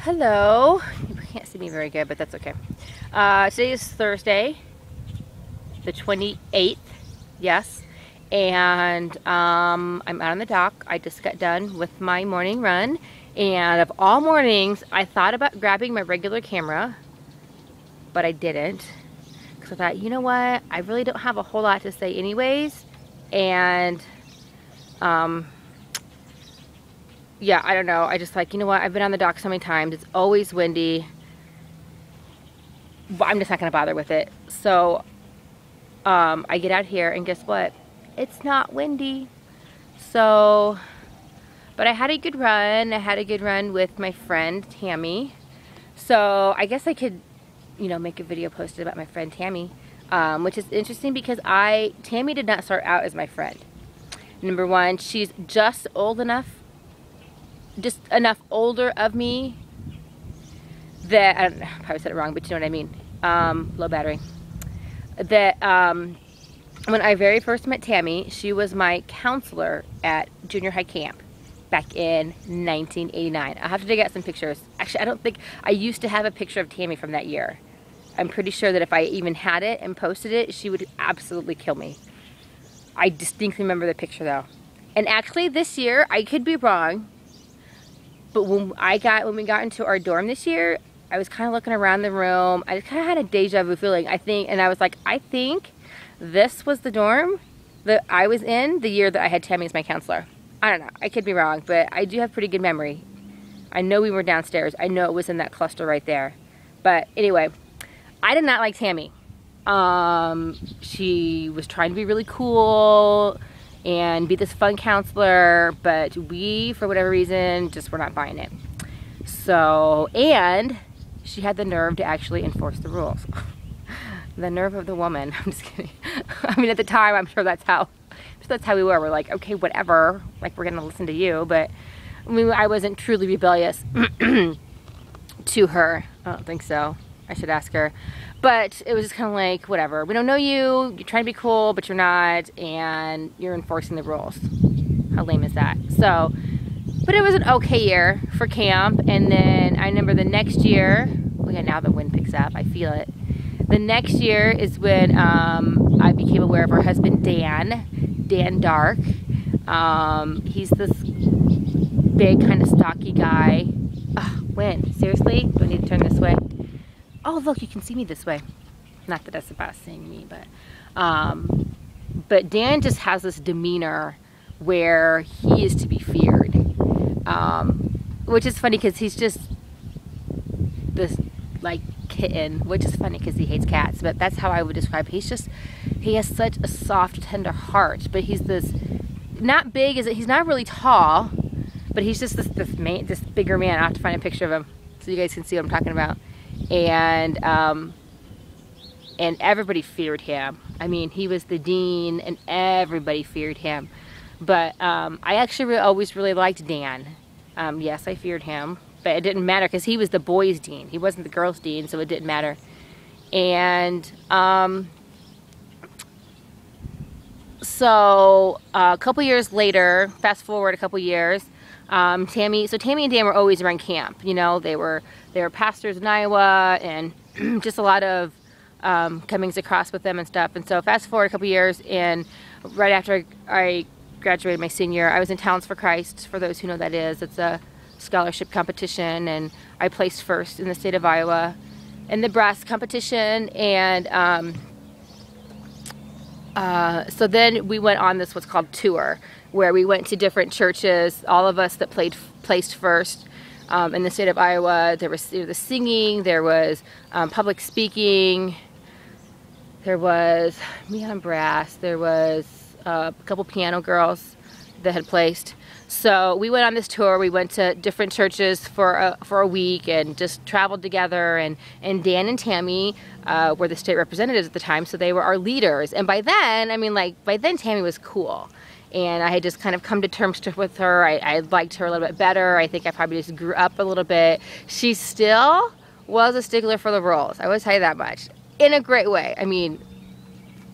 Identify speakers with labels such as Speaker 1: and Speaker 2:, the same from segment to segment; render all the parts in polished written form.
Speaker 1: Hello. You can't see me very good, but that's okay. Today is Thursday, the 28th. Yes. And I'm out on the dock. I just got done with my morning run. And of all mornings, I thought about grabbing my regular camera, but I didn't. Because I thought, you know what? I really don't have a whole lot to say anyways. And yeah, I don't know. I just like, you know what? I've been on the dock so many times. It's always windy. But I'm just not going to bother with it. So I get out here and guess what? It's not windy. So, but I had a good run. I had a good run with my friend Tammy. So I guess I could, you know, make a video posted about my friend Tammy. Which is interesting because Tammy did not start out as my friend. Number one, she's just enough older of me that, I probably said it wrong, but you know what I mean, low battery, that when I very first met Tammy, she was my counselor at junior high camp back in 1989. I'll have to dig out some pictures. Actually, I don't think, I used to have a picture of Tammy from that year. I'm pretty sure that if I even had it and posted it, she would absolutely kill me. I distinctly remember the picture though. And actually this year, I could be wrong, but when we got into our dorm this year, I was kind of looking around the room. I kind of had a deja vu feeling, I think, and I was like, I think this was the dorm that I was in the year that I had Tammy as my counselor. I don't know, I could be wrong, but I do have pretty good memory. I know we were downstairs. I know it was in that cluster right there. But anyway, I did not like Tammy. She was trying to be really cool and be this fun counselor, but we, for whatever reason, just were not buying it. So, and she had the nerve to actually enforce the rules. The nerve of the woman. I'm just kidding. I mean, at the time, I'm sure that's how we were. We're like, okay, whatever. Like, we're gonna listen to you. But I mean, I wasn't truly rebellious to her. I don't think so. I should ask her. But it was just kind of like, whatever. We don't know you. You're trying to be cool, but you're not. And you're enforcing the rules. How lame is that? So, but it was an okay year for camp. And then I remember the next year, well, yeah, now the wind picks up. I feel it. The next year is when I became aware of her husband, Dan Dark. He's this big, kind of stocky guy. Ugh, wind. Seriously? Do I need to turn this way? Oh, look, you can see me this way. Not that that's about seeing me, but Dan just has this demeanor where he is to be feared. Which is funny because he's just this, like, kitten, which is funny because he hates cats, but that's how I would describe it. He has such a soft, tender heart, but he's this, not big, he's not really tall, but he's just this bigger man. I have to find a picture of him so you guys can see what I'm talking about. And everybody feared him. I mean, he was the dean and everybody feared him. But I actually always really liked Dan. Yes, I feared him, but it didn't matter because he was the boys' dean. He wasn't the girls' dean, so it didn't matter. And so a couple years later, fast forward a couple years, Tammy and Dan were always around camp. You know, they were pastors in Iowa, and just a lot of comings across with them and stuff. And so fast forward a couple years, and right after I graduated my senior year, I was in Talents for Christ. For those who know what that is, it's a scholarship competition, and I placed first in the state of Iowa in the brass competition. And so then we went on this what's called tour, where we went to different churches. All of us that placed first in the state of Iowa. There was the singing, there was public speaking, there was me on brass, there was a couple piano girls that had placed. So we went on this tour. We went to different churches for a week and just traveled together. And Dan and Tammy were the state representatives at the time, so they were our leaders. And by then, I mean, like, by then Tammy was cool. And I had just kind of come to terms with her. I liked her a little bit better. I think I probably just grew up a little bit. She still was a stickler for the rules. I will tell you that much. In a great way. I mean,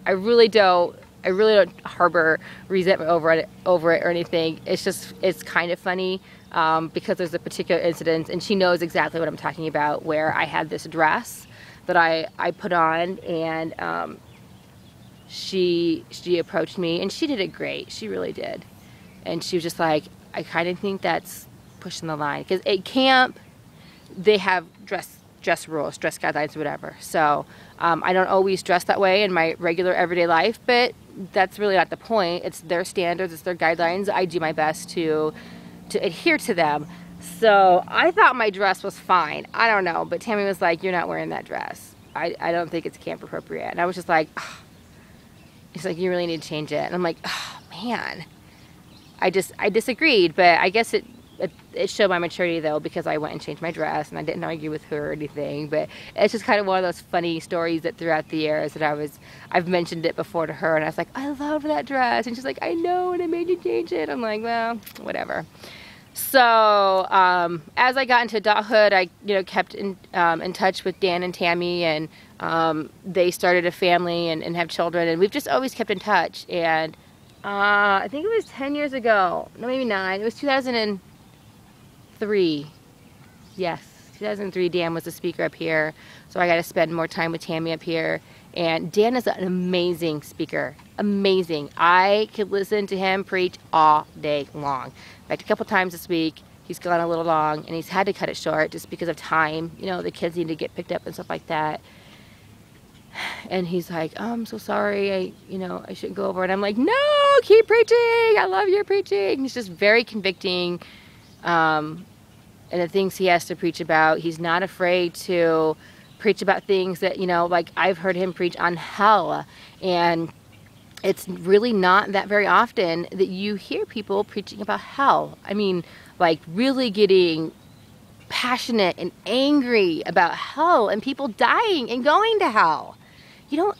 Speaker 1: I really don't I really don't harbor resentment over it or anything. It's just, it's kind of funny. because there's a particular incident, and she knows exactly what I'm talking about, where I had this dress that I put on, and she approached me, and she did it great. She really did. And she was just like, I kind of think that's pushing the line, because at camp they have dress rules, dress guidelines, whatever. So I don't always dress that way in my regular everyday life, but that's really not the point. It's their standards, it's their guidelines. I do my best to adhere to them. So I thought my dress was fine. I don't know, but Tahmi was like, you're not wearing that dress. I don't think it's camp appropriate. And I was just like, oh. He's like, you really need to change it. And I'm like, oh man. I disagreed, but I guess it showed my maturity though, because I went and changed my dress and I didn't argue with her or anything. But it's just kind of one of those funny stories that throughout the years that I've mentioned it before to her, and I was like, I love that dress, and she's like, I know, and I made you change it. I'm like, well, whatever. So as I got into adulthood, I kept in touch with Dan and Tahmi, and they started a family and have children, and we've just always kept in touch. And I think it was 10 years ago, no, maybe 9, it was 2003. Yes, 2003, Dan was the speaker up here, so I got to spend more time with Tahmi up here. And Dan is an amazing speaker, amazing. I could listen to him preach all day long. In fact, a couple times this week, he's gone a little long, and he's had to cut it short just because of time. The kids need to get picked up and stuff like that. And he's like, oh, I'm so sorry, I shouldn't go over. And I'm like, no, keep preaching. I love your preaching. He's just very convicting. And the things he has to preach about, he's not afraid to preach about things that, like I've heard him preach on hell. And it's really not that very often that you hear people preaching about hell. I mean, like really getting passionate and angry about hell and people dying and going to hell. You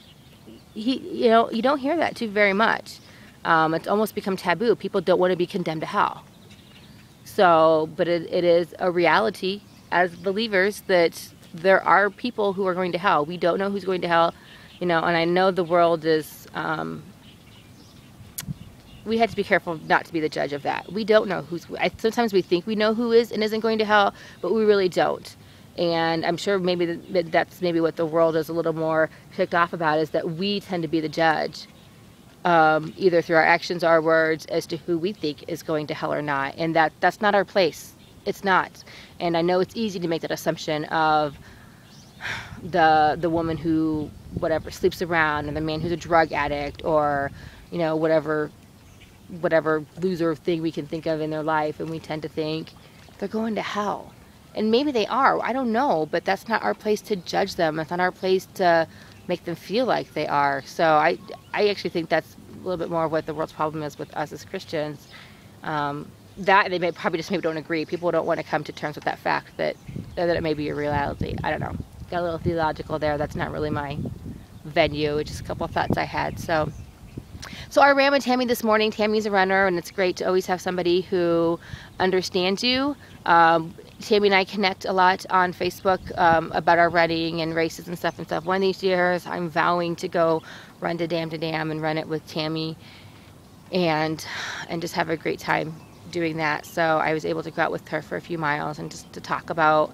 Speaker 1: don't hear that too very much. It's almost become taboo. People don't want to be condemned to hell. So, but it is a reality as believers that there are people who are going to hell. We don't know who's going to hell, and I know the world is, we have to be careful not to be the judge of that. We don't know sometimes we think we know who is and isn't going to hell, but we really don't. And I'm sure maybe that's maybe what the world is a little more ticked off about, is that we tend to be the judge, either through our actions or our words, as to who we think is going to hell or not. And that's not our place. It's not. And I know it's easy to make that assumption of the woman who sleeps around, and the man who's a drug addict, or whatever loser thing we can think of in their life, and we tend to think they're going to hell. And maybe they are, I don't know, but that's not our place to judge them. It's not our place to make them feel like they are. So I actually think that's a little bit more of what the world's problem is with us as Christians. That they probably just maybe don't agree. People don't want to come to terms with that fact that it may be a reality. I don't know. Got a little theological there. That's not really my venue. It's just a couple of thoughts I had. So I ran with Tahmi this morning. Tahmi's a runner, and it's great to always have somebody who understands you. Tahmi and I connect a lot on Facebook about our running and races and stuff. One of these years, I'm vowing to go run to Dam and run it with Tahmi, and just have a great time doing that. So I was able to go out with her for a few miles and just to talk about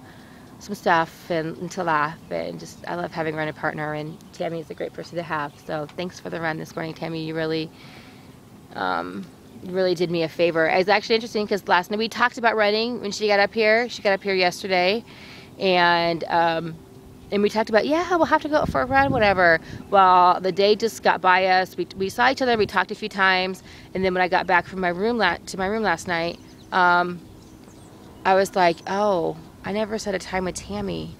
Speaker 1: some stuff and to laugh, and just I love having a running partner, and Tahmi is a great person to have. So thanks for the run this morning, Tahmi. You really did me a favor. It was actually interesting because last night we talked about running when she got up here. She got up here yesterday, and we talked about, yeah, we'll have to go for a run, whatever. Well, the day just got by us. We saw each other, we talked a few times, and then when I got back from my room last night, I was like, oh, I never set a time with Tahmi.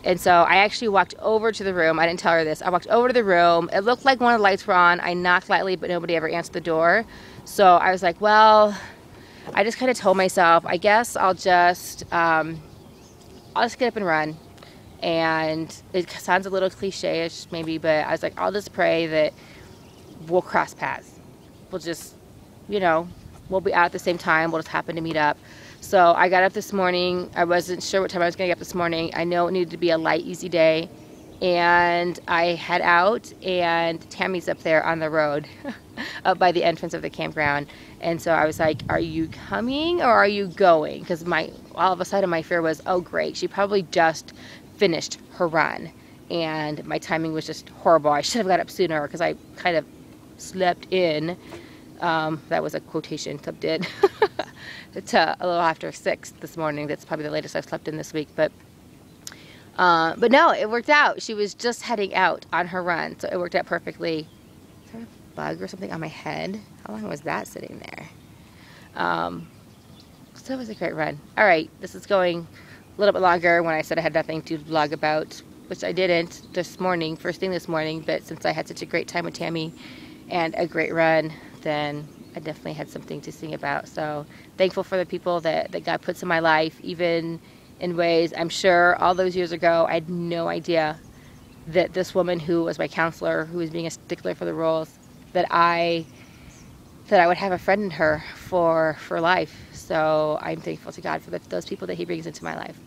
Speaker 1: And so I actually walked over to the room. I didn't tell her this. I walked over to the room. It looked like one of the lights were on. I knocked lightly, but nobody ever answered the door. So I was like, well, I just kind of told myself, I guess I'll just get up and run. And it sounds a little cliche-ish maybe, but I was like, I'll just pray that we'll cross paths. We'll just, we'll be out at the same time. We'll just happen to meet up. So I got up this morning. I wasn't sure what time I was going to get up this morning. I know it needed to be a light, easy day. And I head out, and Tahmi's up there on the road. up by the entrance of the campground. And so I was like, are you coming or are you going? Because all of a sudden my fear was, oh great, she probably just finished her run. And my timing was just horrible. I should have got up sooner because I kind of slept in. That was a quotation, slept in. To a little after 6 this morning. That's probably the latest I've slept in this week. But no, it worked out. She was just heading out on her run, so it worked out perfectly. Is there a bug or something on my head? How long was that sitting there? So it was a great run. All right, this is going a little bit longer when I said I had nothing to vlog about, which I didn't this morning, first thing this morning, but since I had such a great time with Tahmi and a great run, then I definitely had something to sing about. So thankful for the people that God puts in my life, even in ways I'm sure all those years ago I had no idea that this woman who was my counselor, who was being a stickler for the rules, that I would have a friend in her for life. So I'm thankful to God for those people that he brings into my life.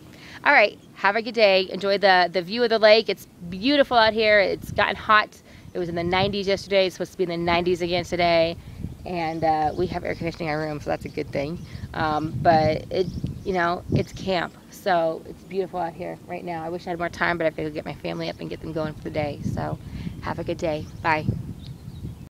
Speaker 1: All right, have a good day. Enjoy the view of the lake. It's beautiful out here. It's gotten hot. It was in the 90s yesterday. It's supposed to be in the 90s again today. And we have air conditioning in our room, so that's a good thing. But it's camp, so it's beautiful out here right now. I wish I had more time, but I have to go get my family up and get them going for the day. So have a good day. Bye.